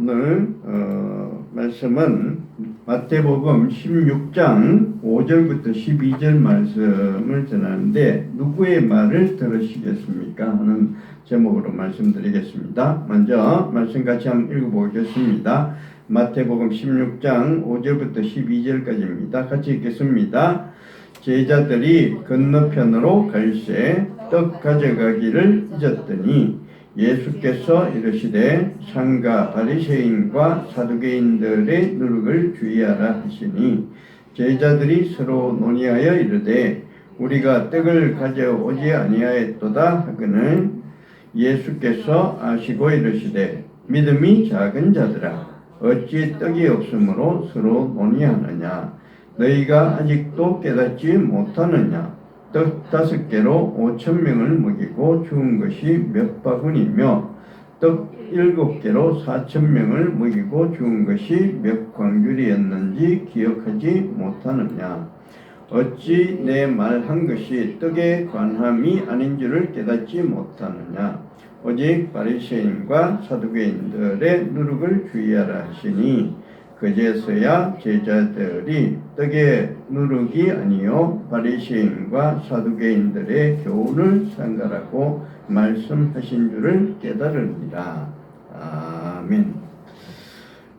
오늘 말씀은 마태복음 16장 5절부터 12절 말씀을 전하는데 누구의 말을 들으시겠습니까? 하는 제목으로 말씀드리겠습니다. 먼저 말씀 같이 한번 읽어보겠습니다. 마태복음 16장 5절부터 12절까지입니다. 같이 읽겠습니다. 제자들이 건너편으로 갈새 떡 가져가기를 잊었더니 예수께서 이르시되 상가 바리새인과 사두개인들의 누룩을 주의하라 하시니 제자들이 서로 논의하여 이르되 우리가 떡을 가져오지 아니하였도다 하거늘 예수께서 아시고 이르시되 믿음이 작은 자들아 어찌 떡이 없으므로 서로 논의하느냐 너희가 아직도 깨닫지 못하느냐 떡 5개로 5,000명을 먹이고 죽은 것이 몇 바구니며 떡 7개로 4,000명을 먹이고 죽은 것이 몇 광줄이었는지 기억하지 못하느냐 어찌 내 말한 것이 떡에 관함이 아닌 줄을 깨닫지 못하느냐 오직 바리새인과 사두개인들의 누룩을 주의하라 하시니 그제서야 제자들이 떡의 누룩이 아니요 바리새인과 사두개인들의 교훈을 상가라고 말씀하신 줄을 깨달으리라. 아멘.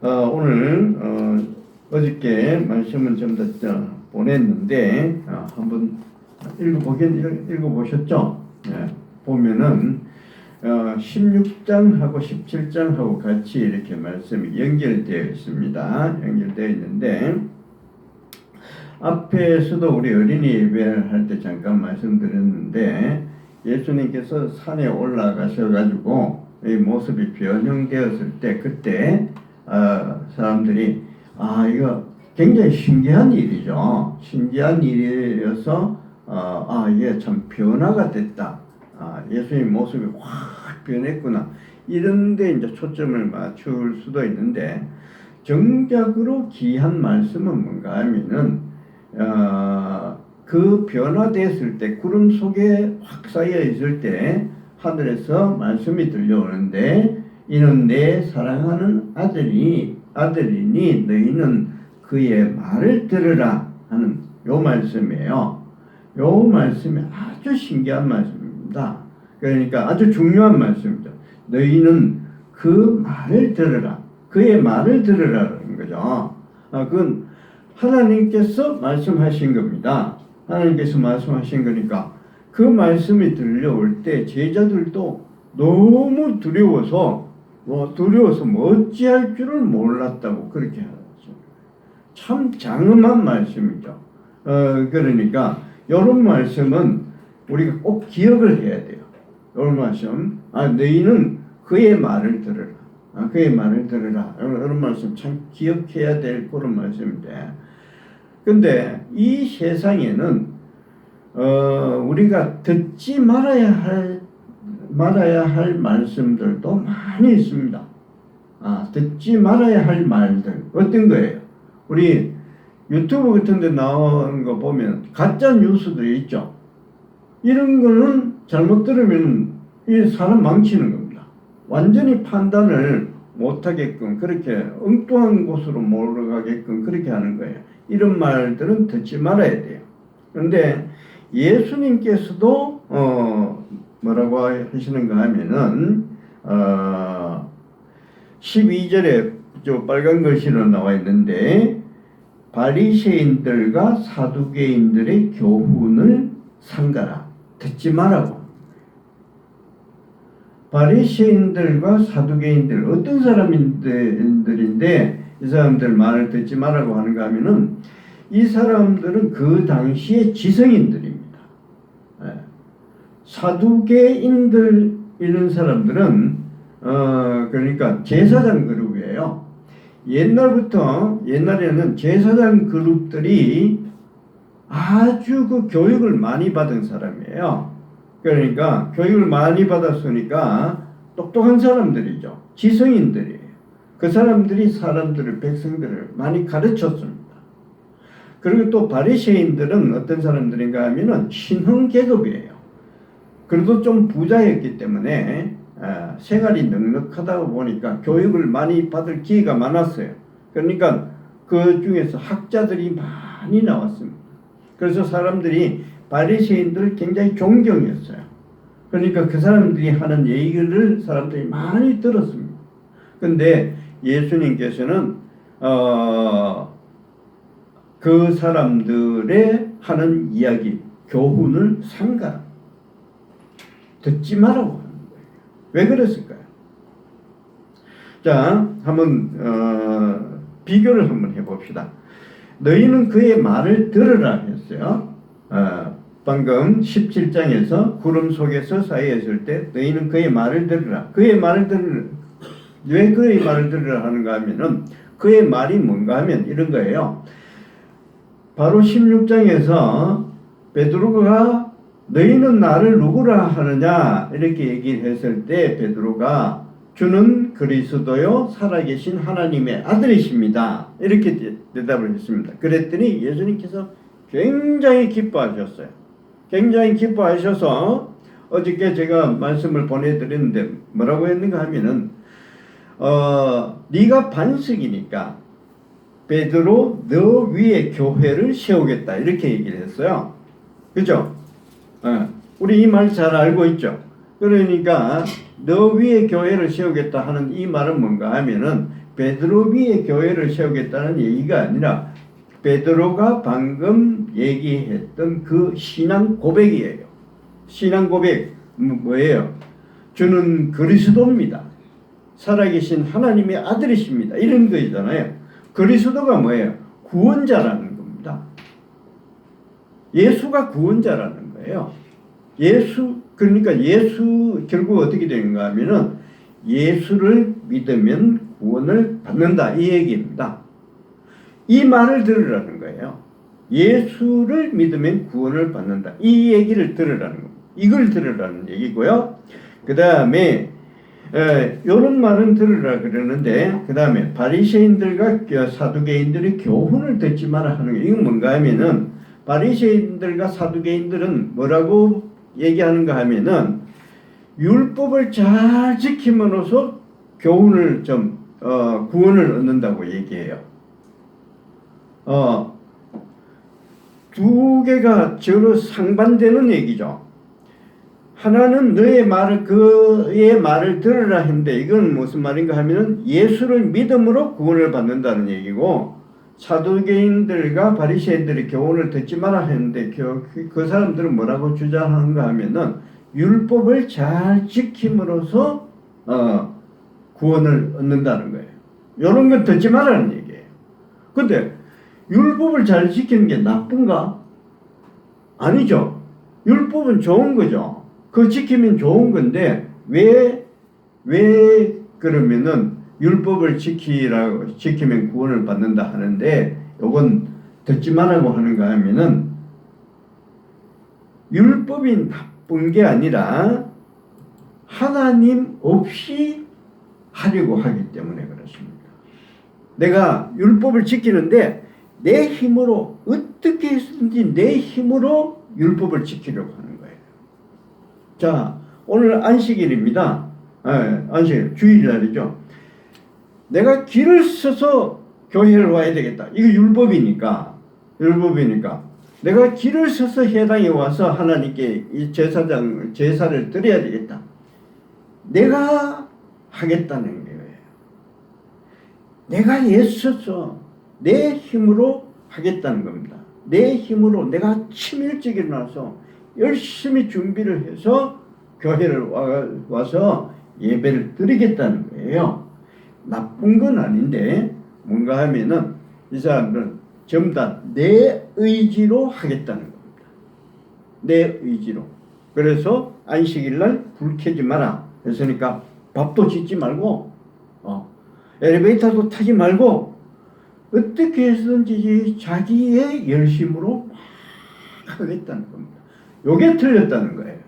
오늘 어저께 말씀은 좀 더 보냈는데 한번 읽어보셨죠? 네, 보면은 16장하고 17장하고 같이 이렇게 말씀이 연결되어 있습니다. 연결되어 있는데 앞에서도 우리 어린이 예배를 할 때 잠깐 말씀드렸는데 예수님께서 산에 올라가셔가지고 이 모습이 변형되었을 때 그때 사람들이 이거 굉장히 신기한 일이죠. 신기한 일이어서 이게 참 변화가 됐다. 예수님 모습이 확 변했구나. 이런데 이제 초점을 맞출 수도 있는데 정작으로 귀한 말씀은 뭔가 하면은 그 변화됐을 때 구름 속에 확 쌓여 있을 때 하늘에서 말씀이 들려오는데 이는 내 사랑하는 아들이니 너희는 그의 말을 들으라 하는 요 말씀이에요. 요 말씀이 아주 신기한 말씀입니다. 그러니까 아주 중요한 말씀이죠. 너희는 그 말을 들으라. 그의 말을 들으라는 거죠. 그건 하나님께서 말씀하신 겁니다. 하나님께서 말씀하신 거니까 그 말씀이 들려올 때 제자들도 너무 두려워서 어찌할 줄을 몰랐다고 그렇게 하죠. 참 장엄한 말씀이죠. 그러니까 이런 말씀은 우리가 꼭 기억을 해야 돼요. 이런 말씀, 너희는 그의 말을 들으라. 그의 말을 들으라. 이런 말씀 참 기억해야 될 그런 말씀인데, 근데 이 세상에는 우리가 듣지 말아야 할 말씀들도 많이 있습니다. 듣지 말아야 할 말들 어떤 거예요? 우리 유튜브 같은 데 나오는 거 보면 가짜 뉴스들이 있죠. 이런 거는 잘못 들으면 이 사람 망치는 겁니다. 완전히 판단을 못하게끔 그렇게 엉뚱한 곳으로 몰아가게끔 그렇게 하는 거예요. 이런 말들은 듣지 말아야 돼요. 그런데 예수님께서도 뭐라고 하시는가 하면은 12절에 저 빨간 글씨로 나와 있는데 바리새인들과 사두개인들의 교훈을 삼가라. 듣지 말라고. 바리새인들과 사두개인들 어떤 사람들인데 이 사람들 말을 듣지 말라고 하는가 하면은 이 사람들은 그 당시의 지성인들입니다. 사두개인들 이런 사람들은 그러니까 제사장 그룹이에요. 옛날에는 제사장 그룹들이 아주 그 교육을 많이 받은 사람이에요. 그러니까 교육을 많이 받았으니까 똑똑한 사람들이죠. 지성인들이에요. 그 사람들이 백성들을 많이 가르쳤습니다. 그리고 또 바리새인들은 어떤 사람들인가 하면은 신흥 계급이에요. 그래도 좀 부자였기 때문에 생활이 넉넉하다 보니까 교육을 많이 받을 기회가 많았어요. 그러니까 그 중에서 학자들이 많이 나왔습니다. 그래서 사람들이 바리새인들을 굉장히 존경했어요. 그러니까 그 사람들이 하는 얘기를 사람들이 많이 들었습니다. 근데 예수님께서는 그 사람들의 하는 이야기, 교훈을 상가라, 듣지 말라고 하는 거예요. 왜 그랬을까요? 자, 한번 비교를 한번 해봅시다. 너희는 그의 말을 들으라 했어요. 방금 17장에서 구름 속에서 사이에 있을 때 너희는 그의 말을 들으라. 그의 말을 들으라. 왜 그의 말을 들으라 하는가 하면은 그의 말이 뭔가 하면 이런 거예요. 바로 16장에서 베드로가 너희는 나를 누구라 하느냐 이렇게 얘기를 했을 때 베드로가 주는 그리스도요 살아계신 하나님의 아들이십니다. 이렇게 대답을 했습니다. 그랬더니 예수님께서 굉장히 기뻐하셨어요. 굉장히 기뻐하셔서 어저께 제가 말씀을 보내드렸는데 뭐라고 했는가 하면은 네가 반석이니까 베드로 너 위에 교회를 세우겠다 이렇게 얘기를 했어요. 그죠? 우리 이 말 잘 알고 있죠? 그러니까 너 위에 교회를 세우겠다 하는 이 말은 뭔가 하면은 베드로 위에 교회를 세우겠다는 얘기가 아니라 베드로가 방금 얘기했던 그 신앙 고백이에요. 신앙 고백 뭐예요? 주는 그리스도입니다. 살아계신 하나님의 아들이십니다. 이런 거잖아요. 그리스도가 뭐예요? 구원자라는 겁니다. 예수가 구원자라는 거예요. 그러니까 예수 결국 어떻게 되는가 하면은 예수를 믿으면 구원을 받는다 이 얘기입니다. 이 말을 들으라는 거예요. 예수를 믿으면 구원을 받는다. 이 얘기를 들으라는 겁니다. 이걸 들으라는 얘기고요. 그 다음에 이런 말은 들으라 그러는데 그 다음에 바리새인들과 사두개인들의 교훈을 듣지 마라 하는 게 이건 뭔가 하면은 바리새인들과 사두개인들은 뭐라고 얘기하는가 하면은 율법을 잘 지킴으로써 교훈을 구원을 얻는다고 얘기해요. 두 개가 서로 상반되는 얘기죠. 하나는 그의 말을 들으라 했는데 이건 무슨 말인가 하면은 예수를 믿음으로 구원을 받는다는 얘기고 사두개인들과 바리새인들의 교훈을 듣지 마라 했는데 그 사람들은 뭐라고 주장하는가 하면은 율법을 잘 지킴으로써 구원을 얻는다는 거예요. 이런 건 듣지 말라는 얘기예요. 근데 율법을 잘 지키는 게 나쁜가? 아니죠. 율법은 좋은 거죠. 그 지키면 좋은 건데 왜 그러면은 율법을 지키면 구원을 받는다 하는데 요건 듣지 말라고 하는가 하면은 율법이 나쁜 게 아니라 하나님 없이 하려고 하기 때문에 그렇습니다. 내가 율법을 지키는데 내 힘으로 어떻게 해서든지 내 힘으로 율법을 지키려고 하는 거예요. 자, 오늘 안식일입니다. 안식일 주일날이죠. 내가 길을 써서 교회를 와야 되겠다. 이거 율법이니까 내가 길을 써서 해당에 와서 하나님께 이 제사를 드려야 되겠다. 내가 하겠다는 거예요. 내가 애써서 내 힘으로 하겠다는 겁니다. 내 힘으로 내가 아침 일찍 일어나서 열심히 준비를 해서 교회를 와서 예배를 드리겠다는 거예요. 나쁜 건 아닌데 뭔가 하면은 이 사람들은 전부 다 내 의지로 하겠다는 겁니다. 내 의지로. 그래서 안식일날 불 켜지 마라 했으니까 밥도 짓지 말고 엘리베이터도 타지 말고 어떻게 해서든지 자기의 열심으로 막 하겠다는 겁니다. 요게 틀렸다는 거예요.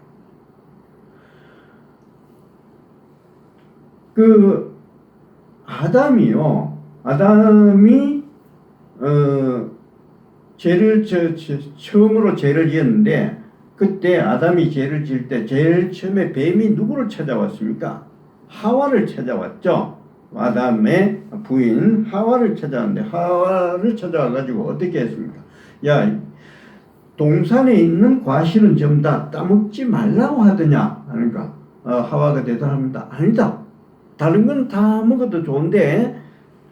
아담이 처음으로 죄를 지었는데 그때 아담이 죄를 지을 때 제일 처음에 뱀이 누구를 찾아왔습니까? 하와를 찾아왔죠. 아담의 부인 하와를 찾아왔는데 하와를 찾아와가지고 어떻게 했습니까? 야, 동산에 있는 과실은 전부 다 따먹지 말라고 하더냐 하니까 하와가 대답합니다. 아니다. 다른 건 다 먹어도 좋은데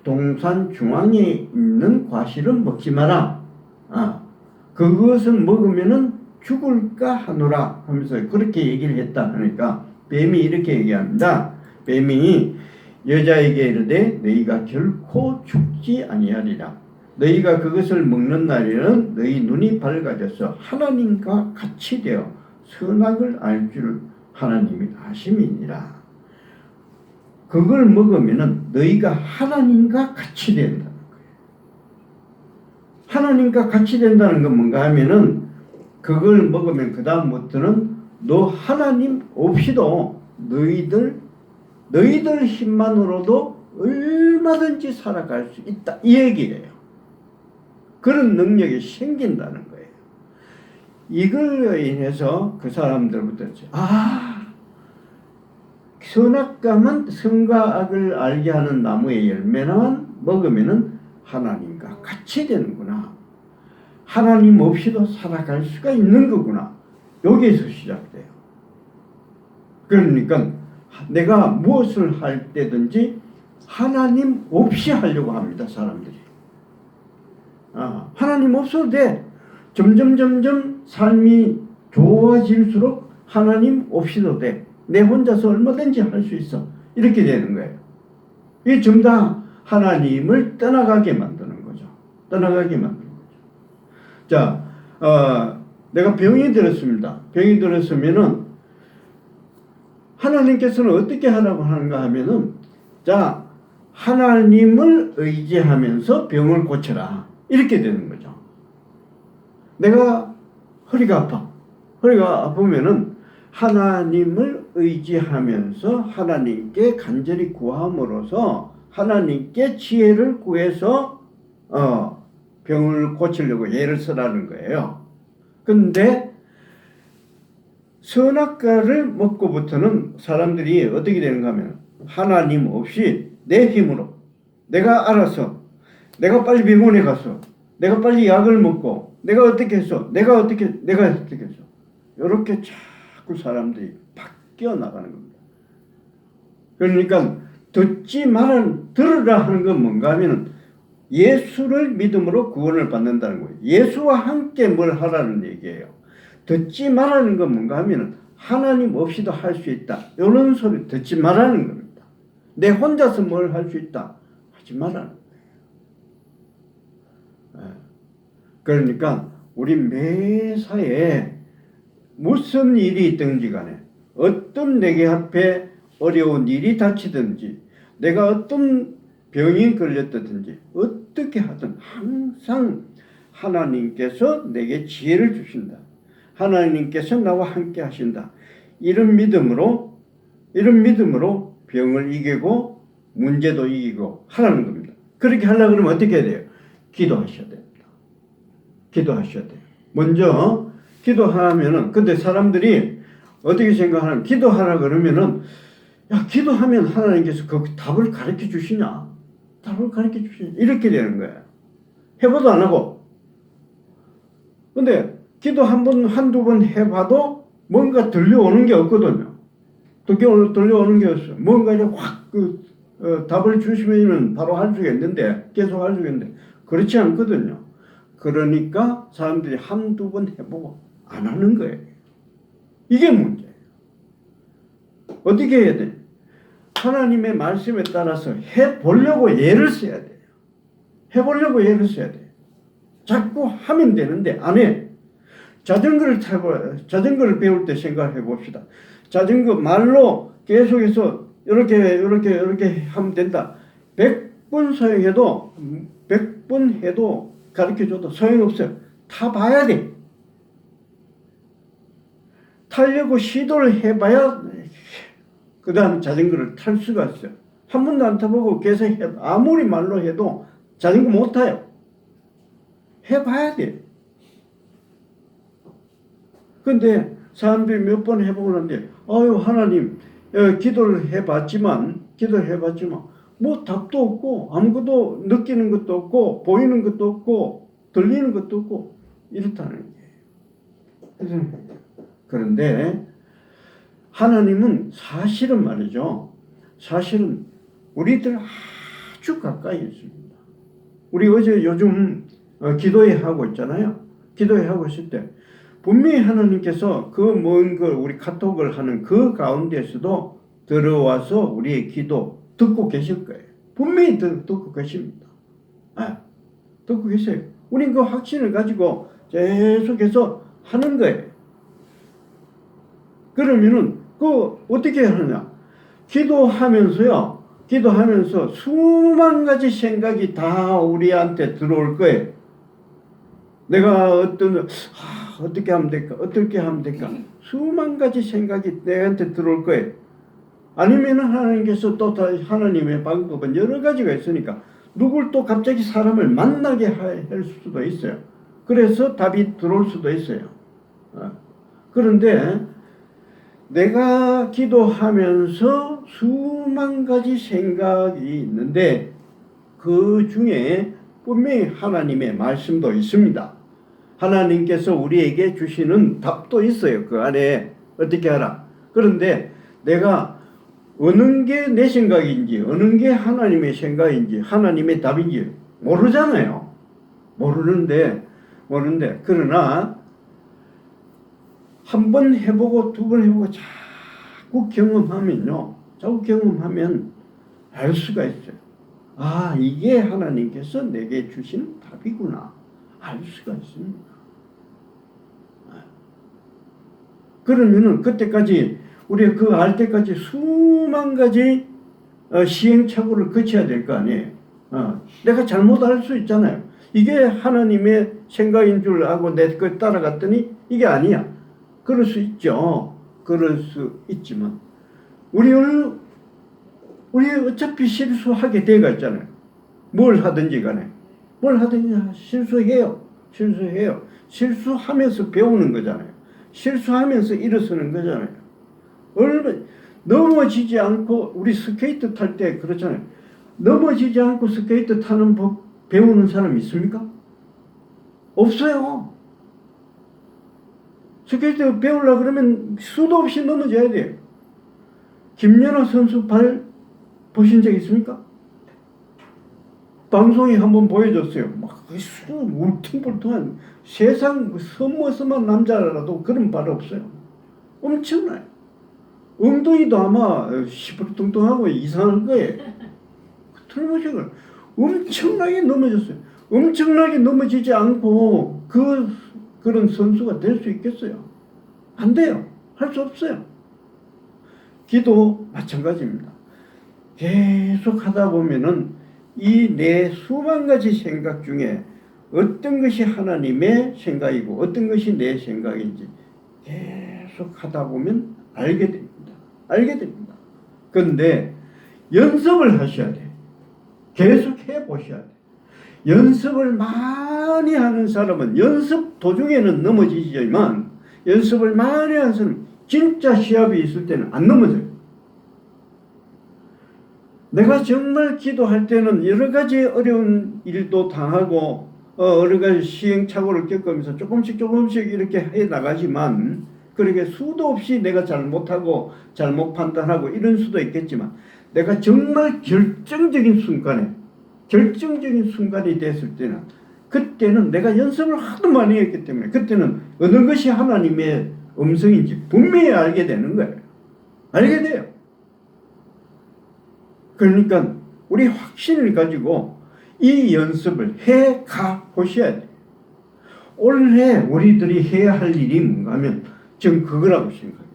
동산 중앙에 있는 과실은 먹지 마라. 그것은 먹으면은 죽을까 하노라 하면서 그렇게 얘기를 했다 하니까 뱀이 이렇게 얘기합니다. 뱀이 여자에게 이르되 너희가 결코 죽지 아니하리라. 너희가 그것을 먹는 날에는 너희 눈이 밝아져서 하나님과 같이 되어 선악을 알 줄 하나님이 아심이니라. 그걸 먹으면은 너희가 하나님과 같이 된다는 거예요. 하나님과 같이 된다는 건 뭔가 하면은 그걸 먹으면 그 다음부터는 너 하나님 없이도 너희들 힘만으로도 얼마든지 살아갈 수 있다 이 얘기예요. 그런 능력이 생긴다는 거예요. 이걸로 인해서 그 사람들부터 선악과만 선과 악을 알게 하는 나무의 열매만 먹으면은 하나님과 같이 되는구나. 하나님 없이도 살아갈 수가 있는 거구나. 여기에서 시작돼요. 그러니까 내가 무엇을 할 때든지 하나님 없이 하려고 합니다. 사람들이. 하나님 없어도 돼. 점점 삶이 좋아질수록 하나님 없이도 돼. 내 혼자서 얼마든지 할 수 있어. 이렇게 되는 거예요. 이게 전부 다 하나님을 떠나가게 만드는 거죠. 떠나가게 만드는 거죠. 자, 내가 병이 들었습니다. 병이 들었으면은 하나님께서는 어떻게 하라고 하는가 하면은 자, 하나님을 의지하면서 병을 고쳐라. 이렇게 되는 거죠. 내가 허리가 아파. 허리가 아프면은 하나님을 의지하면서 하나님께 간절히 구함으로써 하나님께 지혜를 구해서 병을 고치려고 애를 쓰라는 거예요. 근데 선악과를 먹고부터는 사람들이 어떻게 되는가 하면 하나님 없이 내 힘으로 내가 알아서 내가 빨리 병원에 가서 내가 빨리 약을 먹고 내가 어떻게 했어? 내가 어떻게 했어? 이렇게 자꾸 사람들이 바뀌어 나가는 겁니다. 그러니까 들으라 하는 건 뭔가 하면 예수를 믿음으로 구원을 받는다는 거예요. 예수와 함께 뭘 하라는 얘기예요. 듣지 말라는 건 뭔가 하면 하나님 없이도 할 수 있다. 이런 소리 듣지 말라는 겁니다. 내 혼자서 뭘 할 수 있다. 하지 말라는 거예요. 그러니까 우리 매사에 무슨 일이 있든지 간에 어떤 내게 앞에 어려운 일이 닥치든지 내가 어떤 병이 걸렸다든지 어떻게 하든 항상 하나님께서 내게 지혜를 주신다. 하나님께서 나와 함께 하신다. 이런 믿음으로 병을 이기고 문제도 이기고 하라는 겁니다. 그렇게 하려고 그러면 어떻게 해야 돼요? 기도하셔야 됩니다. 기도하셔야 돼요. 먼저 기도하면은 근데 사람들이 어떻게 생각하냐면 기도하라 그러면은 야 기도하면 하나님께서 그 답을 가르쳐 주시냐? 답을 가르쳐 주시냐? 이렇게 되는 거예요. 해봐도 안 하고. 근데 기도 한두 번 해봐도 뭔가 들려오는 게 없거든요. 들려오는 게 없어요. 뭔가 이제 확 답을 주시면 바로 할 수가 있는데 계속 할 수가 있는데 그렇지 않거든요. 그러니까 사람들이 한두 번 해보고 안 하는 거예요. 이게 문제예요. 어떻게 해야 돼요? 하나님의 말씀에 따라서 해보려고 애를 써야 돼요. 해보려고 애를 써야 돼요. 자꾸 하면 되는데 안 해. 자전거를 배울 때 생각해 봅시다. 자전거 말로 계속해서 이렇게 하면 된다. 100번 사용해도 100번 해도 가르쳐줘도 소용없어요. 타봐야 돼. 타려고 시도를 해봐야 그 다음 자전거를 탈 수가 있어요. 한 번도 안 타보고 계속 아무리 말로 해도 자전거 못 타요. 해봐야 돼. 근데 사람들이 몇 번 해보고 나는데 아유 하나님 기도를 해봤지만 뭐 답도 없고 아무것도 느끼는 것도 없고 보이는 것도 없고 들리는 것도 없고 이렇다는 거예요. 그런데 하나님은 사실은 말이죠. 사실은 우리들 아주 가까이 있습니다. 우리 어제 요즘 기도회 하고 있잖아요. 기도회 하고 있을 때 분명히 하나님께서 그 먼 걸 우리 카톡을 하는 그 가운데서도 들어와서 우리의 기도 듣고 계실 거예요. 분명히 듣고 계십니다. 듣고 계세요. 우린 그 확신을 가지고 계속해서 하는 거예요. 그러면은 그 어떻게 하느냐? 기도하면서 수만 가지 생각이 다 우리한테 들어올 거예요. 내가 어떻게 하면 될까? 수만 가지 생각이 내한테 들어올 거예요. 아니면 하나님께서 또 하나님의 방법은 여러 가지가 있으니까 누굴 또 갑자기 사람을 만나게 할 수도 있어요. 그래서 답이 들어올 수도 있어요. 그런데 내가 기도하면서 수만 가지 생각이 있는데 그 중에 분명히 하나님의 말씀도 있습니다. 하나님께서 우리에게 주시는 답도 있어요. 그 안에 어떻게 하라. 그런데 내가 어느 게 내 생각인지 어느 게 하나님의 생각인지 하나님의 답인지 모르잖아요. 모르는데 그러나 한 번 해보고 두 번 해보고 자꾸 경험하면 알 수가 있어요. 이게 하나님께서 내게 주신 답이구나. 알 수가 있습니다. 그러면은 그때까지 우리가 그 알 때까지 수만 가지 시행착오를 거쳐야 될 거 아니에요. 내가 잘못 알 수 있잖아요. 이게 하나님의 생각인 줄 알고 내 걸 따라갔더니 이게 아니야. 그럴 수 있죠. 그럴 수 있지만 우리 어차피 실수하게 되어 있잖아요. 뭘 하든지 간에 실수해요. 실수하면서 배우는 거잖아요. 실수하면서 일어서는 거잖아요. 넘어지지 않고 우리 스케이트 탈 때 그렇잖아요. 넘어지지 않고 스케이트 타는 법 배우는 사람 있습니까? 없어요. 스케이트 배우려고 그러면 수도 없이 넘어져야 돼요. 김연아 선수 발 보신 적 있습니까? 방송에 한번 보여줬어요. 막 울퉁불퉁한 세상 섬머섬한 남자라도 그런 발 없어요. 엄청나요. 엉덩이도 아마 시퍼뚱뚱하고 이상할 거예요. 틀림없이 엄청나게 넘어졌어요. 엄청나게 넘어지지 않고 그런 선수가 될 수 있겠어요? 안 돼요. 할 수 없어요. 기도 마찬가지입니다. 계속 하다 보면은 이 내 수만 가지 생각 중에 어떤 것이 하나님의 생각이고 어떤 것이 내 생각인지 계속 하다 보면 알게 됩니다. 그런데 연습을 하셔야 돼요. 계속 해보셔야 돼요. 연습을 많이 하는 사람은 연습 도중에는 넘어지지만 연습을 많이 하는 사람은 진짜 시합이 있을 때는 안 넘어져요. 내가 정말 기도할 때는 여러 가지 어려운 일도 당하고 여러 가지 시행착오를 겪으면서 조금씩 이렇게 해 나가지만 그렇게 수도 없이 내가 잘못하고 잘못 판단하고 이런 수도 있겠지만 내가 정말 결정적인 순간이 됐을 때는 그때는 내가 연습을 하도 많이 했기 때문에 그때는 어느 것이 하나님의 음성인지 분명히 알게 되는 거예요. 알게 돼요. 그러니까 우리 확신을 가지고 이 연습을 해 가 보셔야 돼요. 올해 우리들이 해야 할 일이 뭔가 하면 지금 그거라고 생각해요.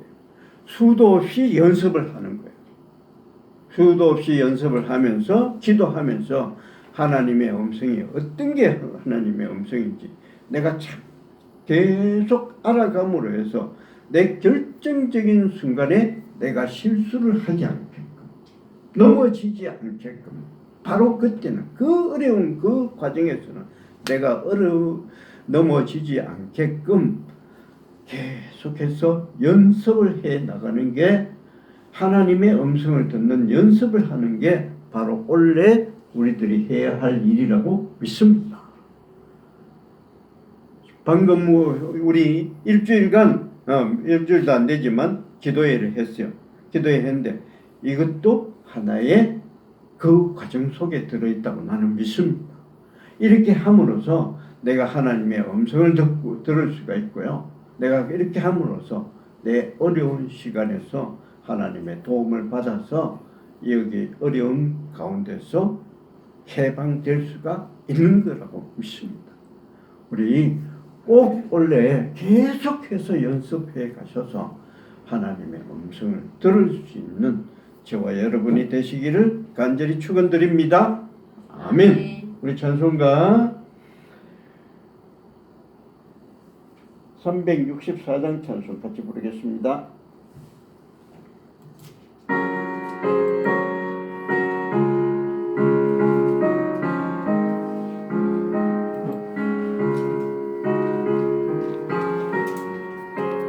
수도 없이 연습을 하는 거예요. 수도 없이 연습을 하면서 기도하면서 하나님의 음성이 어떤 게 하나님의 음성인지 내가 참 계속 알아감으로 해서 내 결정적인 순간에 내가 실수를 하지 않게끔 넘어지지 않게끔 바로 그때는 그 어려운 그 과정에서는 내가 넘어지지 않게끔 계속해서 연습을 해 나가는 게, 하나님의 음성을 듣는 연습을 하는 게 바로 원래 우리들이 해야 할 일이라고 믿습니다. 방금 우리 일주일간 일주일도 안 되지만 기도회를 했어요. 기도회 했는데 이것도 하나의 그 과정 속에 들어있다고 나는 믿습니다. 이렇게 함으로써 내가 하나님의 음성을 들을 수가 있고요. 내가 이렇게 함으로써 내 어려운 시간에서 하나님의 도움을 받아서 여기 어려운 가운데서 해방될 수가 있는 거라고 믿습니다. 우리 꼭 원래 계속해서 연습해 가셔서 하나님의 음성을 들을 수 있는 저와 여러분이 되시기를 간절히 축원드립니다. 아멘. 우리 찬송가 364장 찬송 같이 부르겠습니다.